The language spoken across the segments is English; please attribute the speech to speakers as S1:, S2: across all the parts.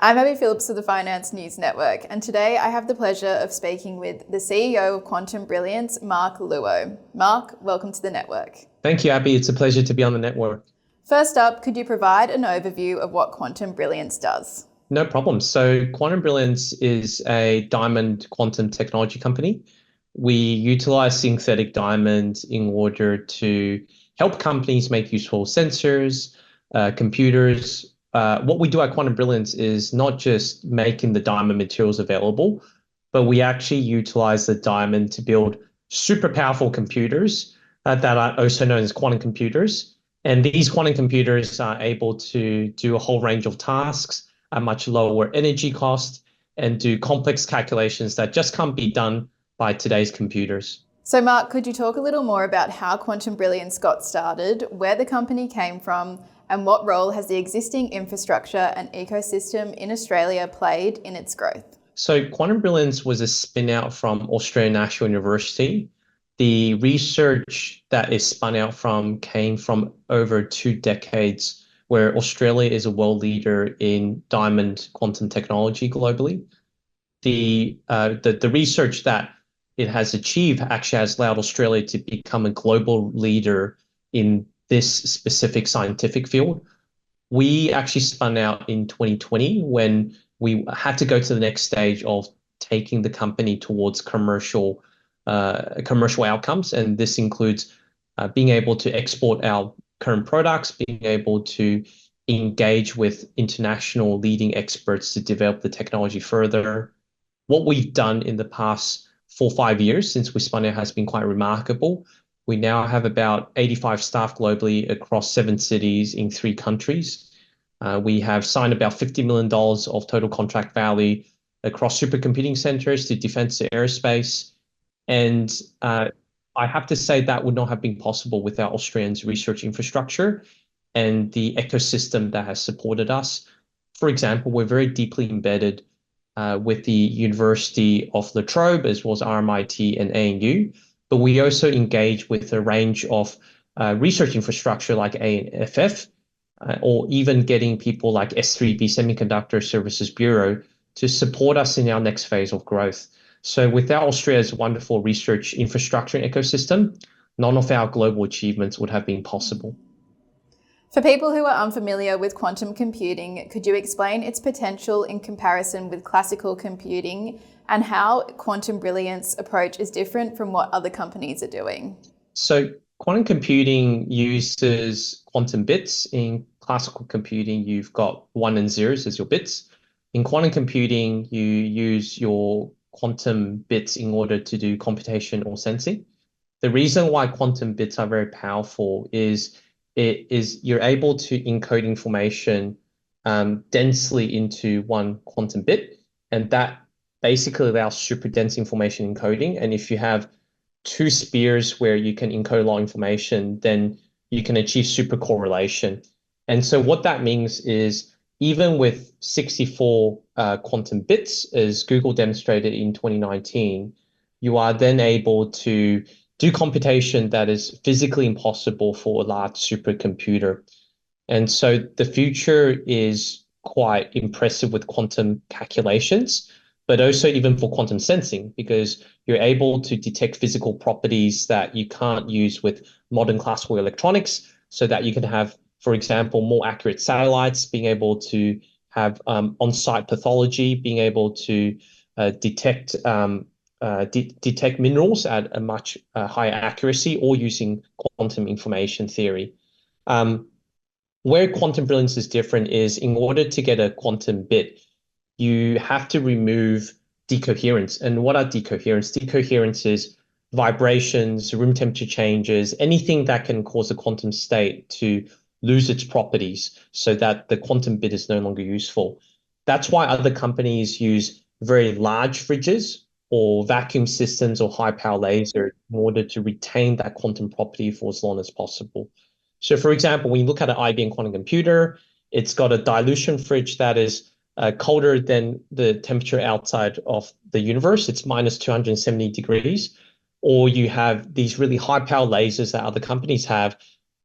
S1: I'm Abby Phillips of the Finance News Network, and today I have the pleasure of speaking with the CEO of Quantum Brilliance, Mark Luo. Mark, welcome to the network.
S2: Thank you, Abby. It's a pleasure to be on the network.
S1: First up, could you provide an overview of what Quantum Brilliance does?
S2: No problem. So Quantum Brilliance is a diamond quantum technology company. We utilize synthetic diamonds in order to help companies make useful sensors, computers. What we do at Quantum Brilliance is not just making the diamond materials available, but we actually utilize the diamond to build super powerful computers that are also known as quantum computers. And these quantum computers are able to do a whole range of tasks at much lower energy cost and do complex calculations that just can't be done by today's computers.
S1: So Mark, could you talk a little more about how Quantum Brilliance got started, where the company came from, and what role has the existing infrastructure and ecosystem in Australia played in its growth?
S2: So Quantum Brilliance was a spin out from Australian National University. The research that is spun out from came from over 2 decades, where Australia is a world leader in diamond quantum technology globally. The research that it has achieved actually has allowed Australia to become a global leader in this specific scientific field. We actually spun out in 2020 when we had to go to the next stage of taking the company towards commercial outcomes, and this includes being able to export our current products, being able to engage with international leading experts to develop the technology further. What we've done in the past 4 or 5 years since we spun out has been quite remarkable. We now have about 85 staff globally across 7 cities in 3 countries. We have signed about $50 million of total contract value across supercomputing centers to defense to aerospace. And I have to say that would not have been possible without Australians' research infrastructure and the ecosystem that has supported us. For example, we're very deeply embedded with the University of La Trobe, as well as RMIT and ANU, but we also engage with a range of research infrastructure like ANFF, or even getting people like S3B Semiconductor Services Bureau to support us in our next phase of growth. So without Australia's wonderful research infrastructure and ecosystem, none of our global achievements would have been possible.
S1: For people who are unfamiliar with quantum computing, could you explain its potential in comparison with classical computing and how Quantum Brilliance approach is different from what other companies are doing?
S2: So quantum computing uses quantum bits. In classical computing, you've got 1 and 0s as your bits. In quantum computing, you use your quantum bits in order to do computation or sensing. The reason why quantum bits are very powerful is you're able to encode information densely into 1 quantum bit, and that basically allows super dense information encoding. And if you have 2 spheres where you can encode a lot of information, then you can achieve super correlation. And so what that means is even with 64 quantum bits, as Google demonstrated in 2019, you are then able to do computation that is physically impossible for a large supercomputer. And so the future is quite impressive with quantum calculations, but also even for quantum sensing, because you're able to detect physical properties that you can't use with modern classical electronics, so that you can have, for example, more accurate satellites, being able to have on-site pathology, being able to detect minerals at a much higher accuracy, or using quantum information theory. Where Quantum Brilliance is different is in order to get a quantum bit, you have to remove decoherence. And what are decoherence? Decoherence is vibrations, room temperature changes, anything that can cause a quantum state to lose its properties so that the quantum bit is no longer useful. That's why other companies use very large fridges or vacuum systems or high power laser in order to retain that quantum property for as long as possible. So for example, when you look at an IBM quantum computer, it's got a dilution fridge that is colder than the temperature outside of the universe. It's minus 270 degrees. Or you have these really high power lasers that other companies have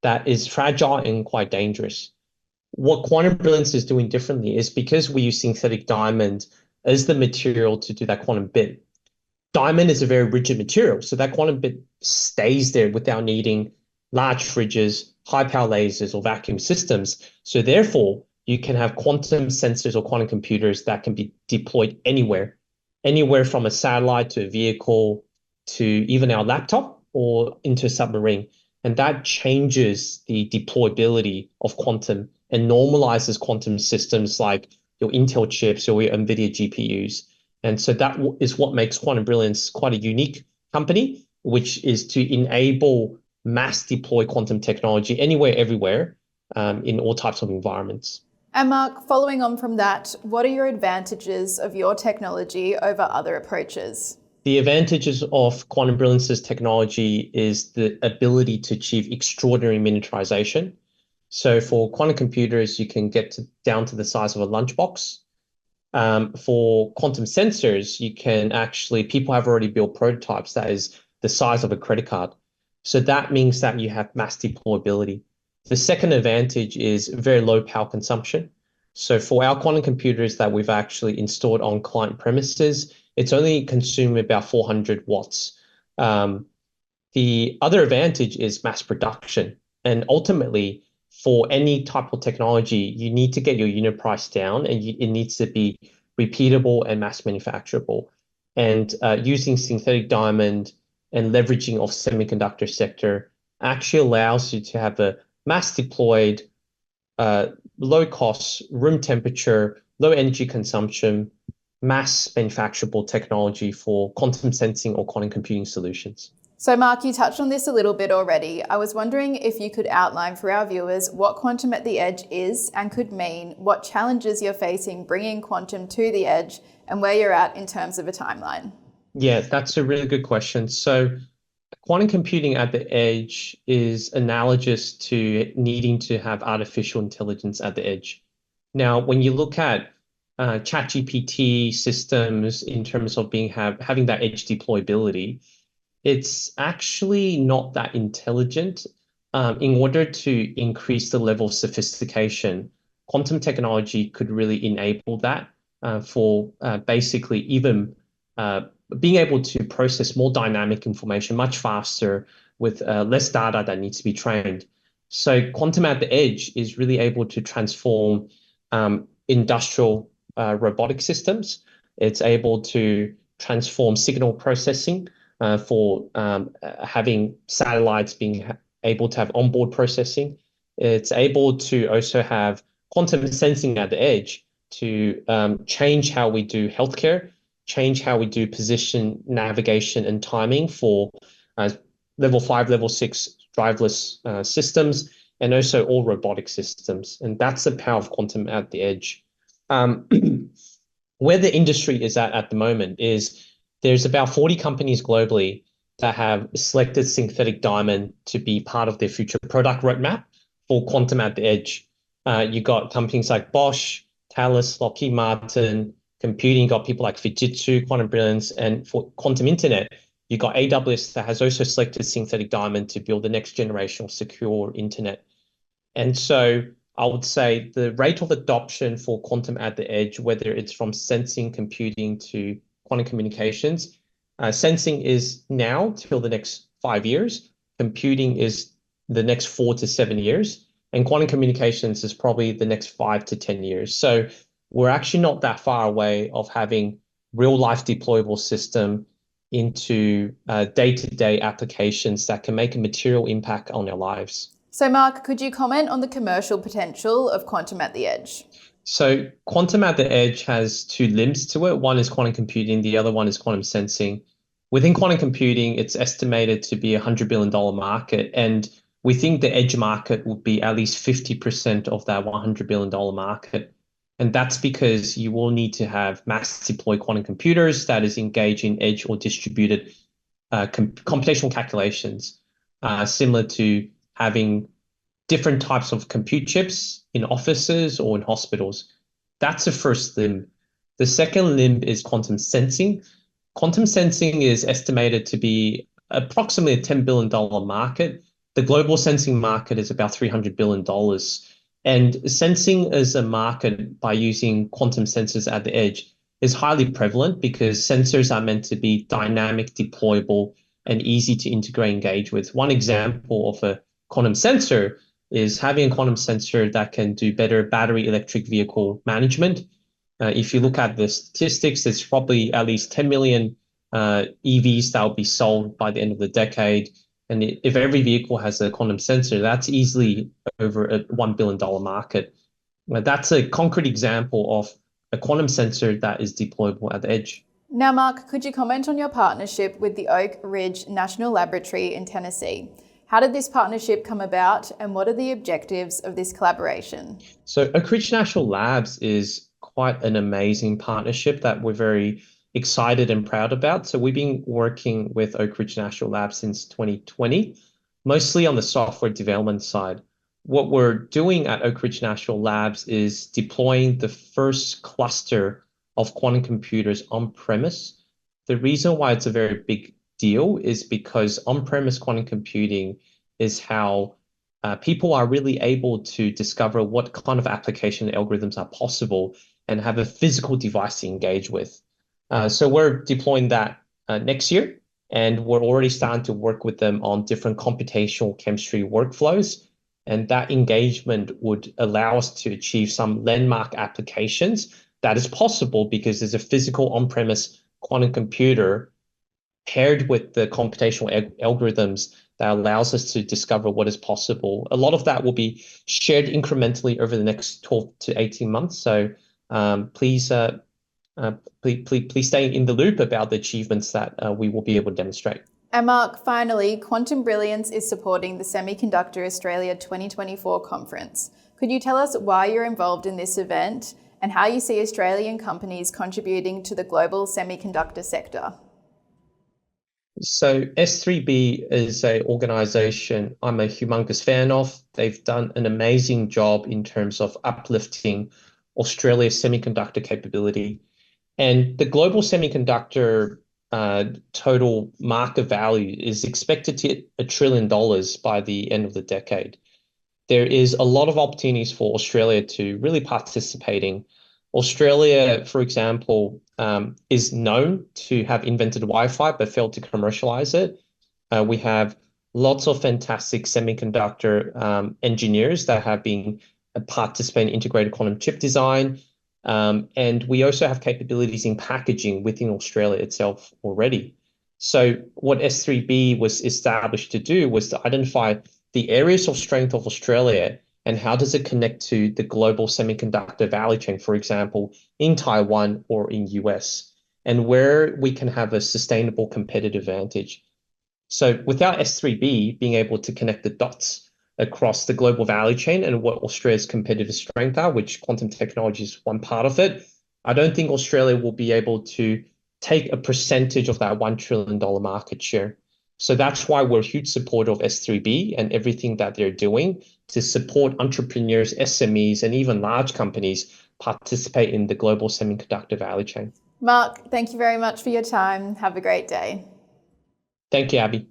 S2: that is fragile and quite dangerous. what quantum brilliance is doing differently is because we use synthetic diamond as the material to do that quantum bit. Diamond is a very rigid material, so that quantum bit stays there without needing large fridges, high power lasers, or vacuum systems. So therefore, you can have quantum sensors or quantum computers that can be deployed anywhere, anywhere from a satellite to a vehicle to even our laptop or into a submarine. And that changes the deployability of quantum and normalizes quantum systems like your Intel chips or your NVIDIA GPUs. And so that is what makes Quantum Brilliance quite a unique company, which is to enable mass deploy quantum technology anywhere, everywhere, in all types of environments.
S1: And Mark, following on from that, what are your advantages of your technology over other approaches?
S2: The advantages of Quantum Brilliance's technology is the ability to achieve extraordinary miniaturization. So for quantum computers, you can get down to the size of a lunchbox. For quantum sensors, people have already built prototypes that is the size of a credit card. So that means that you have mass deployability. The second advantage is very low power consumption. So for our quantum computers that we've actually installed on client premises, it's only consuming about 400 watts. The other advantage is mass production. And ultimately, for any type of technology, you need to get your unit price down and it needs to be repeatable and mass manufacturable. And using synthetic diamond and leveraging of semiconductor sector actually allows you to have a mass deployed, low cost, room temperature, low energy consumption, mass manufacturable technology for quantum sensing or quantum computing solutions.
S1: So Mark, you touched on this a little bit already. I was wondering if you could outline for our viewers what quantum at the edge is and could mean, what challenges you're facing bringing quantum to the edge, and where you're at in terms of a timeline.
S2: Yeah, that's a really good question. So quantum computing at the edge is analogous to needing to have artificial intelligence at the edge. Now, when you look at ChatGPT systems in terms of having that edge deployability, it's actually not that intelligent. In order to increase the level of sophistication, quantum technology could really enable that for basically even being able to process more dynamic information much faster with less data that needs to be trained. So quantum at the edge is really able to transform industrial robotic systems. It's able to transform signal processing for having satellites being able to have onboard processing. It's able to also have quantum sensing at the edge to change how we do healthcare, change how we do position navigation and timing for level 5, level 6 driverless systems, and also all robotic systems. And that's the power of quantum at the edge. Where the industry is at the moment is there's about 40 companies globally that have selected synthetic diamond to be part of their future product roadmap for quantum at the edge. You got companies like Bosch, Thales, Lockheed Martin, computing, you got people like Fujitsu, Quantum Brilliance, and for quantum internet, you got AWS that has also selected synthetic diamond to build the next generation of secure internet. And so I would say the rate of adoption for quantum at the edge, whether it's from sensing, computing to quantum communications, sensing is now till the next 5 years, computing is the next 4 to 7 years, and quantum communications is probably the next 5 to 10 years. So we're actually not that far away of having real life deployable system into day-to-day applications that can make a material impact on our lives.
S1: So Mark, could you comment on the commercial potential of quantum at the edge?
S2: So quantum at the edge has two limbs to it. One is quantum computing, the other one is quantum sensing. Within quantum computing, it's estimated to be a $100 billion market. And we think the edge market will be at least 50% of that $100 billion market. And that's because you will need to have mass deployed quantum computers that is engaged in edge or distributed computational calculations, similar to having different types of compute chips in offices or in hospitals. That's the first limb. The second limb is quantum sensing. Quantum sensing is estimated to be approximately a $10 billion market. The global sensing market is about $300 billion. And sensing as a market by using quantum sensors at the edge is highly prevalent because sensors are meant to be dynamic, deployable, and easy to integrate and engage with. One example of a quantum sensor is having a quantum sensor that can do better battery electric vehicle management. If you look at the statistics, there's probably at least 10 million EVs that will be sold by the end of the decade. And if every vehicle has a quantum sensor, that's easily over a $1 billion market. That's a concrete example of a quantum sensor that is deployable at the edge.
S1: Now, Mark, could you comment on your partnership with the Oak Ridge National Laboratory in Tennessee? How did this partnership come about, and what are the objectives of this collaboration?
S2: So Oak Ridge National Labs is quite an amazing partnership that we're very excited and proud about. So we've been working with Oak Ridge National Labs since 2020, mostly on the software development side. What we're doing at Oak Ridge National Labs is deploying the first cluster of quantum computers on premise. The reason why it's a very big deal is because on-premise quantum computing is how people are really able to discover what kind of application algorithms are possible and have a physical device to engage with. So we're deploying that next year, and we're already starting to work with them on different computational chemistry workflows. And that engagement would allow us to achieve some landmark applications that is possible because there's a physical on-premise quantum computer paired with the computational algorithms that allows us to discover what is possible. A lot of that will be shared incrementally over the next 12 to 18 months. So please stay in the loop about the achievements that we will be able to demonstrate.
S1: And Mark, finally, Quantum Brilliance is supporting the Semiconductor Australia 2024 conference. Could you tell us why you're involved in this event and how you see Australian companies contributing to the global semiconductor sector?
S2: So S3B is an organization I'm a humongous fan of. They've done an amazing job in terms of uplifting Australia's semiconductor capability. And the global semiconductor total market value is expected to hit $1 trillion by the end of the decade. There is a lot of opportunities for Australia to really participating. Australia, for example, is known to have invented Wi-Fi but failed to commercialize it. We have lots of fantastic semiconductor engineers that have been participating in integrated quantum chip design. And we also have capabilities in packaging within Australia itself already. So what S3B was established to do was to identify the areas of strength of Australia and how does it connect to the global semiconductor value chain, for example, in Taiwan or in US, and where we can have a sustainable competitive advantage. So without S3B being able to connect the dots across the global value chain and what Australia's competitive strength are, which quantum technology is one part of it, I don't think Australia will be able to take a percentage of that $1 trillion market share. So that's why we're a huge supporter of S3B and everything that they're doing to support entrepreneurs, SMEs, and even large companies participate in the global semiconductor value chain.
S1: Mark, thank you very much for your time. Have a great day.
S2: Thank you, Abby.